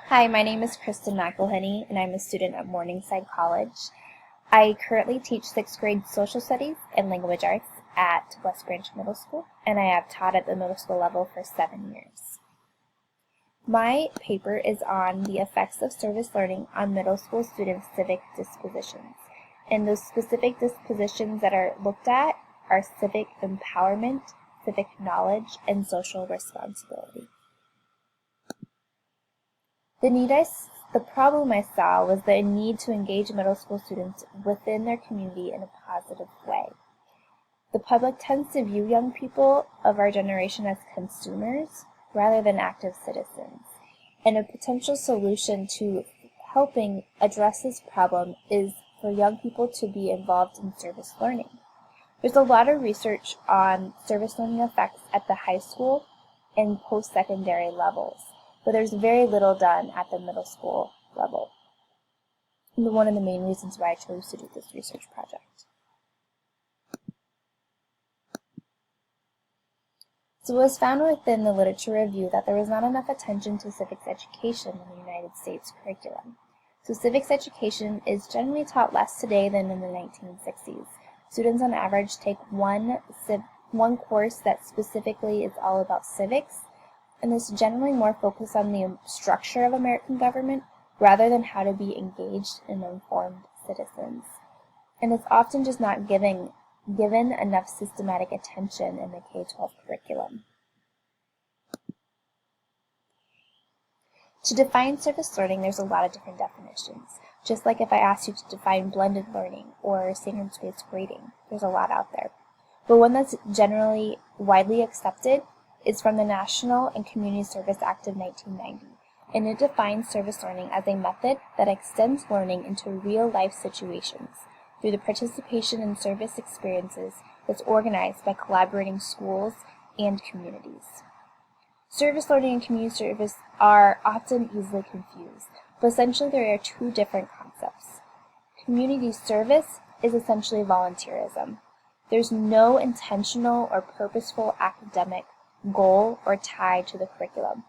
Hi, my name is Kristen McElhenney, and I'm a student at Morningside College. I currently teach 6th grade social studies and language arts at West Branch Middle School, and I have taught at the middle school level for 7 years. My paper is on the effects of service learning on middle school students' civic dispositions. And those specific dispositions that are looked at are civic empowerment, civic knowledge, and social responsibility. The problem I saw was the need to engage middle school students within their community in a positive way. The public tends to view young people of our generation as consumers rather than active citizens. And a potential solution to helping address this problem is for young people to be involved in service learning. There's a lot of research on service learning effects at the high school and post-secondary levels, but there's very little done at the middle school level. And one of the main reasons why I chose to do this research project. So it was found within the literature review that there was not enough attention to civics education in the United States curriculum. So civics education is generally taught less today than in the 1960s. Students on average take one course that specifically is all about civics, and is generally more focused on the structure of American government rather than how to be engaged and informed citizens. And it's often just not given enough systematic attention in the K-12 curriculum. To define service learning, there's a lot of different definitions. Just like if I asked you to define blended learning or standards-based grading, there's a lot out there. But one that's generally widely accepted is from the National and Community Service Act of 1990, and it defines service learning as a method that extends learning into real-life situations through the participation in service experiences that's organized by collaborating schools and communities. Service learning and community service are often easily confused, but essentially there are two different concepts. Community service is essentially volunteerism. There's no intentional or purposeful academic goal or tie to the curriculum.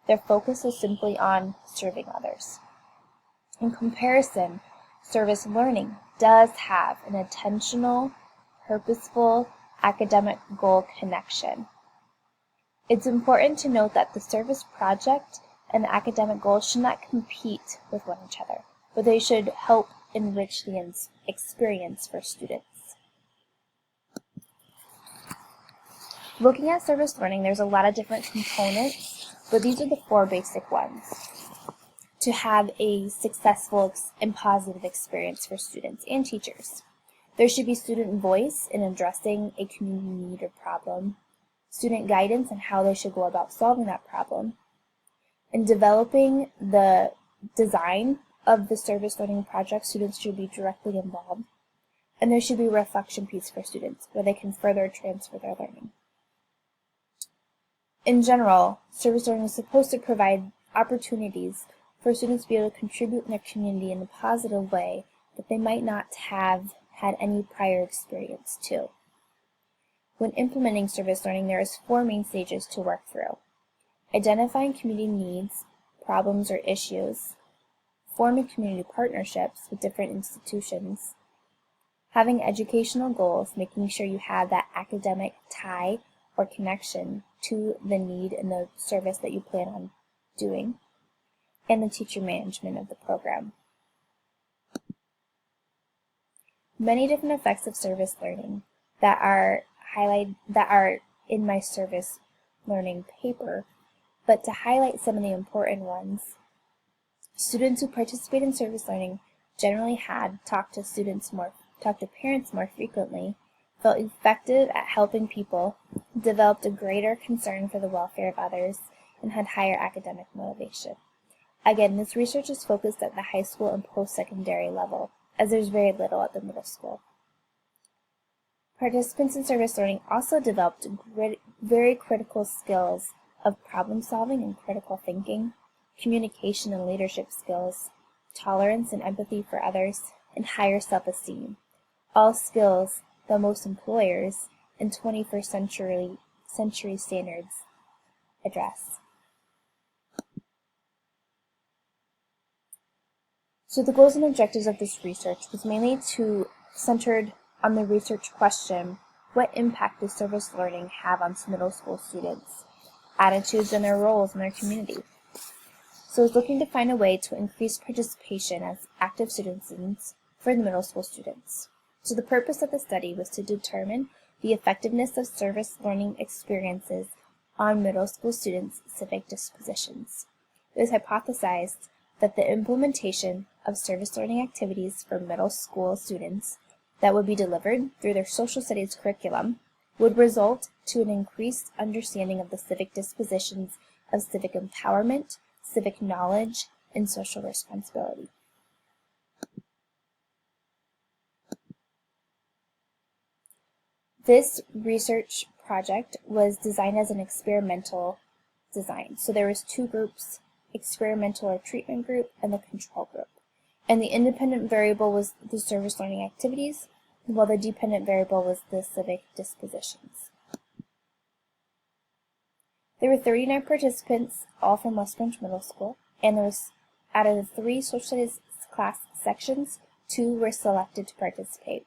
Their focus is simply on serving others. In comparison, service learning does have an intentional, purposeful, academic goal connection. It's important to note that the service project and the academic goal should not compete with one another, but they should help enrich the experience for students. Looking at service learning, there's a lot of different components, but these are the 4 basic ones to have a successful and positive experience for students and teachers. There should be student voice in addressing a community need or problem, student guidance on how they should go about solving that problem, in developing the design of the service learning project, students should be directly involved, and there should be a reflection piece for students where they can further transfer their learning. In general, service learning is supposed to provide opportunities for students to be able to contribute in their community in a positive way that they might not have had any prior experience to. When implementing service learning, there is 4 main stages to work through: identifying community needs, problems, or issues, forming community partnerships with different institutions, having educational goals, making sure you have that academic tie or connection to the need and the service that you plan on doing, and the teacher management of the program. Many different effects of service learning that are in my service learning paper, but to highlight some of the important ones, students who participate in service learning generally had talked to parents more frequently, felt effective at helping people, developed a greater concern for the welfare of others, and had higher academic motivation. Again, this research is focused at the high school and post-secondary level, as there's very little at the middle school. Participants in service learning also developed very critical skills of problem solving and critical thinking, communication and leadership skills, tolerance and empathy for others, and higher self-esteem, all skills that most employers in 21st century standards address. So the goals and objectives of this research was mainly centered on the research question, what impact does service learning have on middle school students' attitudes and their roles in their community? So it was looking to find a way to increase participation as active citizens for the middle school students. So the purpose of the study was to determine the effectiveness of service learning experiences on middle school students' civic dispositions. It was hypothesized that the implementation of service learning activities for middle school students that would be delivered through their social studies curriculum would result to an increased understanding of the civic dispositions of civic empowerment, civic knowledge, and social responsibility. This research project was designed as an experimental design. So there was two groups, experimental or treatment group and the control group. And the independent variable was the service learning activities, while the dependent variable was the civic dispositions. There were 39 participants, all from West Branch Middle School, and there was, out of the 3 social studies class sections, 2 were selected to participate.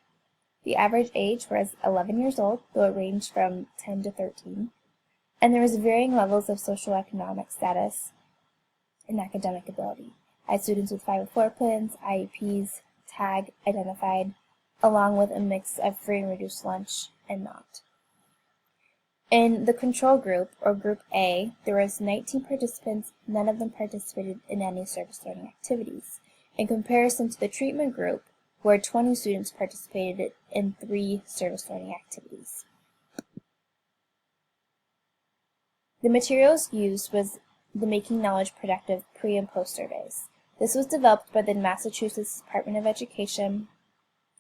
The average age was 11 years old, though it ranged from 10 to 13, and there was varying levels of socioeconomic status and academic ability. I had students with 504 plans, IEPs, TAG identified, along with a mix of free and reduced lunch and not. In the control group, or Group A, there was 19 participants. None of them participated in any service learning activities. In comparison to the treatment group, where 20 students participated in 3 service learning activities. The materials used was the Making Knowledge Productive pre- and post-surveys. This was developed by the Massachusetts Department of Education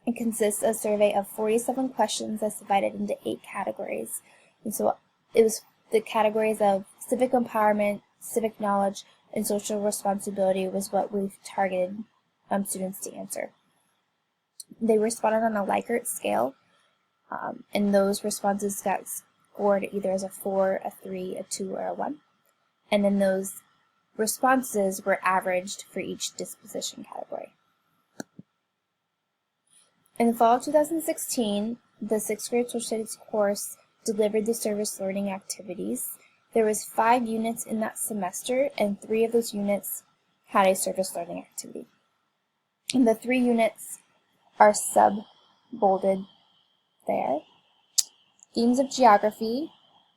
and consists of a survey of 47 questions that's divided into 8 categories. And so it was the categories of civic empowerment, civic knowledge, and social responsibility was what we've targeted students to answer. They responded on a Likert scale, and those responses got scored either as a 4, a 3, a 2, or a 1. And then those responses were averaged for each disposition category. In the fall of 2016, the 6th grade social studies course delivered the service learning activities. There was 5 units in that semester, and 3 of those units had a service learning activity. And the 3 units are sub-bolded there. Themes of geography.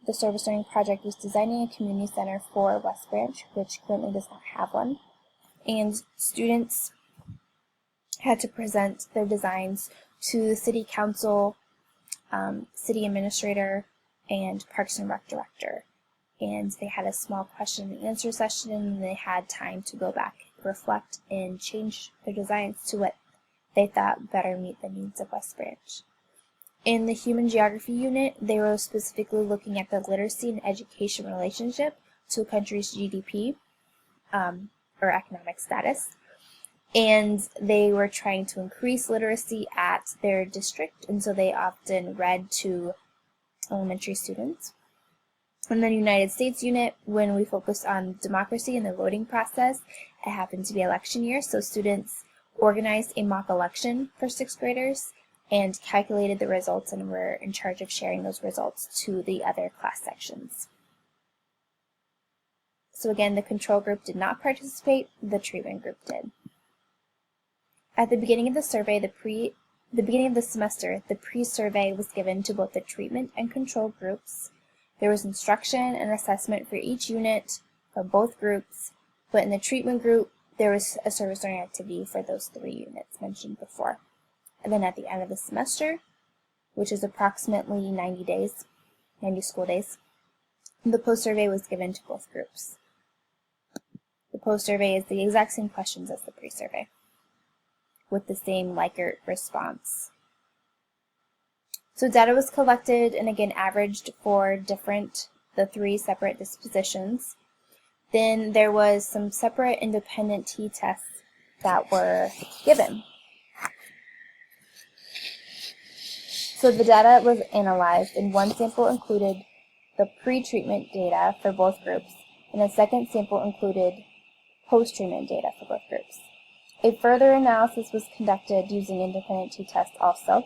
The service learning project was designing a community center for West Branch, which currently does not have one. And students had to present their designs to the city council, city administrator, and Parks and Rec director. And they had a small question and answer session, and they had time to go back, reflect, and change their designs to what they thought better meet the needs of West Branch. In the human geography unit, they were specifically looking at the literacy and education relationship to a country's GDP, or economic status. And they were trying to increase literacy at their district, and so they often read to elementary students. In the United States unit, when we focused on democracy and the voting process, it happened to be election year, so students organized a mock election for 6th graders and calculated the results and were in charge of sharing those results to the other class sections. So again, the control group did not participate, the treatment group did. At the beginning of the survey, the beginning of the semester, the pre-survey was given to both the treatment and control groups. There was instruction and assessment for each unit for both groups, but in the treatment group, there was a service learning activity for those 3 units mentioned before. And then at the end of the semester, which is approximately 90 school days, the post-survey was given to both groups. The post-survey is the exact same questions as the pre-survey, with the same Likert response. So data was collected and again averaged for the 3 separate dispositions. Then there was some separate independent t-tests that were given. So the data was analyzed, and one sample included the pre-treatment data for both groups, and a second sample included post-treatment data for both groups. A further analysis was conducted using independent t-tests also,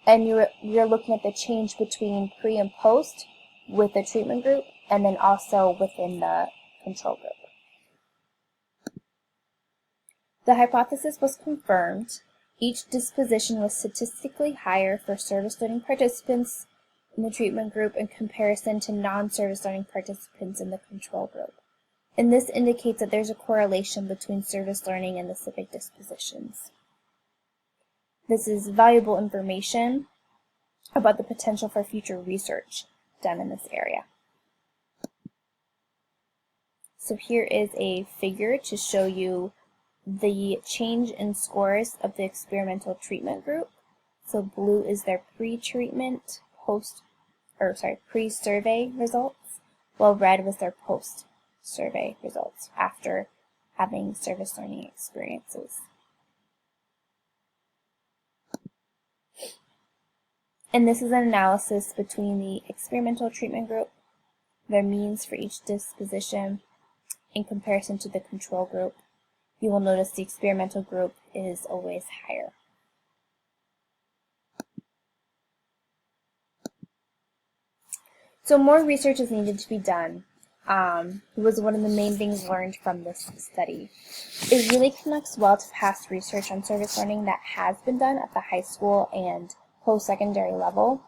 and you're looking at the change between pre and post with the treatment group, and then also within the control group. The hypothesis was confirmed. Each disposition was statistically higher for service learning participants in the treatment group in comparison to non-service learning participants in the control group. And this indicates that there's a correlation between service learning and the civic dispositions. This is valuable information about the potential for future research done in this area. So here is a figure to show you the change in scores of the experimental treatment group. So blue is their pre-treatment, pre-survey results, while red was their post-survey results after having service learning experiences. And this is an analysis between the experimental treatment group, their means for each disposition, in comparison to the control group. You will notice the experimental group is always higher. So more research is needed to be done. It was one of the main things learned from this study. It really connects well to past research on service learning that has been done at the high school and post-secondary level.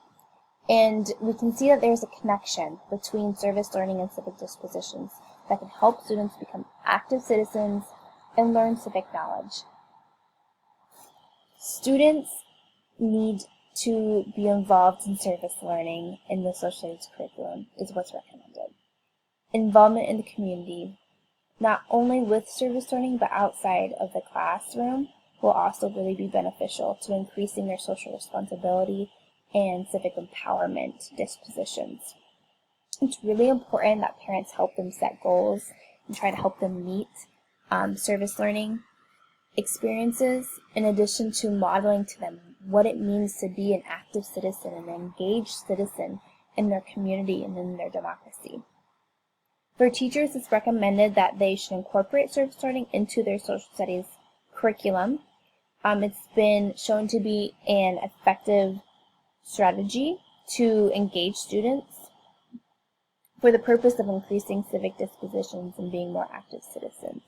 And we can see that there's a connection between service learning and civic dispositions that can help students become active citizens and learn civic knowledge. Students need to be involved in service learning in the social studies curriculum is what's recommended. Involvement in the community, not only with service learning but outside of the classroom, will also really be beneficial to increasing their social responsibility and civic empowerment dispositions. It's really important that parents help them set goals and try to help them meet service learning experiences, in addition to modeling to them what it means to be an active citizen and an engaged citizen in their community and in their democracy. For teachers, it's recommended that they should incorporate service learning into their social studies curriculum. It's been shown to be an effective strategy to engage students for the purpose of increasing civic dispositions and being more active citizens.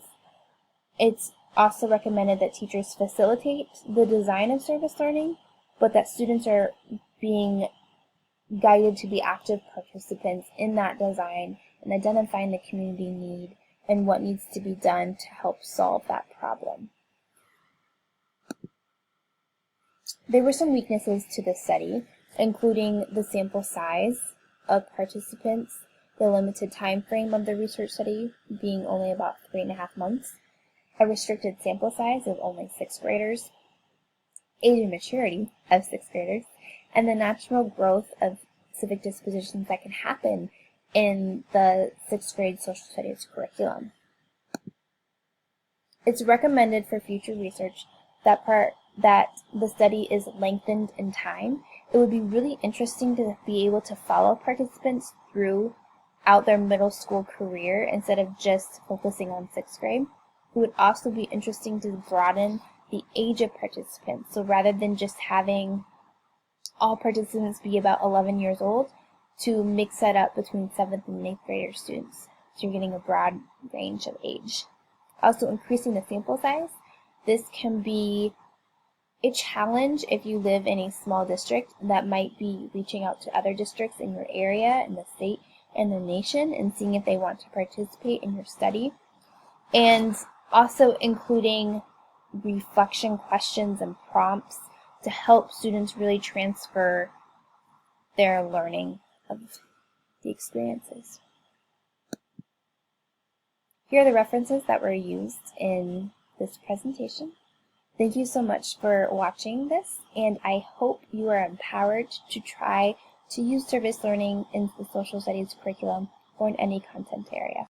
It's also recommended that teachers facilitate the design of service learning, but that students are being guided to be active participants in that design and identifying the community need and what needs to be done to help solve that problem. There were some weaknesses to this study, including the sample size of participants, the limited time frame of the research study being only about 3.5 months, a restricted sample size of only 6th graders, age and maturity of 6th graders, and the natural growth of civic dispositions that can happen in the 6th grade social studies curriculum. It's recommended for future research that the study is lengthened in time. It would be really interesting to be able to follow participants throughout their middle school career instead of just focusing on 6th grade. It would also be interesting to broaden the age of participants. So rather than just having all participants be about 11 years old, to mix that up between 7th and 8th grader students. So you're getting a broad range of age. Also, increasing the sample size. This can be a challenge if you live in a small district that might be reaching out to other districts in your area, in the state, and the nation, and seeing if they want to participate in your study. And also including reflection questions and prompts to help students really transfer their learning of the experiences. Here are the references that were used in this presentation. Thank you so much for watching this, and I hope you are empowered to try to use service learning in the social studies curriculum or in any content area.